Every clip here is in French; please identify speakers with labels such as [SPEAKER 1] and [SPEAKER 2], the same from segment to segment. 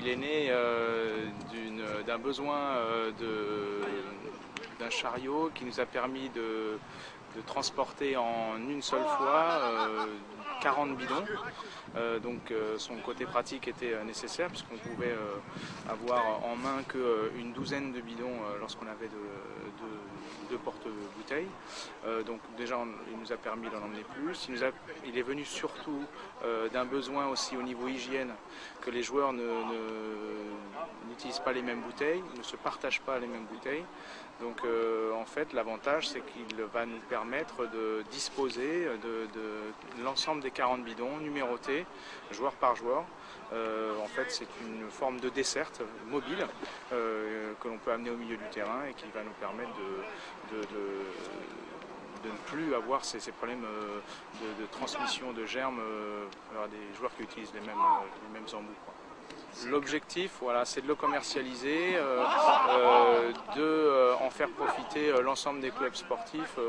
[SPEAKER 1] il est né d'un besoin d'un chariot qui nous a permis de transporter en une seule fois 40 bidons. Donc son côté pratique était nécessaire puisqu'on pouvait avoir en main qu'une douzaine de bidons lorsqu'on avait deux porte-bouteilles. Donc déjà il nous a permis d'en emmener plus. Il est venu surtout d'un besoin aussi au niveau hygiène que les joueurs n'utilisent pas les mêmes bouteilles, ne se partagent pas les mêmes bouteilles. Donc en fait l'avantage c'est qu'il va nous permettre de disposer de l'ensemble des 40 bidons numérotés joueur par joueur. En fait c'est une forme de desserte mobile que l'on peut amener au milieu du terrain et qui va nous permettre de ne plus avoir ces problèmes de transmission de germes à des joueurs qui utilisent les mêmes embouts, quoi. L'objectif, voilà, c'est de le commercialiser, en faire profiter l'ensemble des clubs sportifs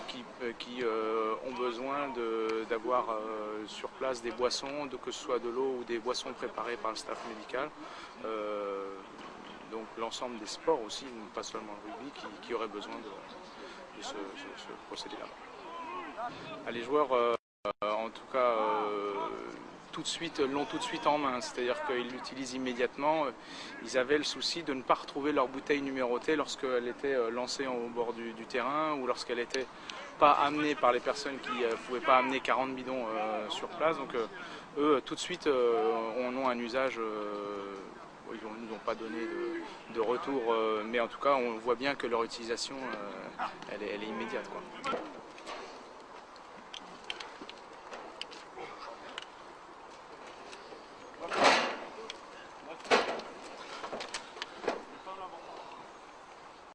[SPEAKER 1] qui ont besoin d'avoir sur place des boissons, que ce soit de l'eau ou des boissons préparées par le staff médical. Donc l'ensemble des sports aussi, pas seulement le rugby, qui auraient besoin de ce procédé-là. Les joueurs, en tout cas, l'ont tout de suite en main, c'est-à-dire qu'ils l'utilisent immédiatement. Ils avaient le souci de ne pas retrouver leur bouteille numérotée lorsqu'elle était lancée au bord du terrain ou lorsqu'elle n'était pas amenée par les personnes qui ne pouvaient pas amener 40 bidons sur place. Donc eux, tout de suite, en ont un usage. Ils ne nous ont pas donné de retour, mais en tout cas, on voit bien que leur utilisation, elle est immédiate, quoi.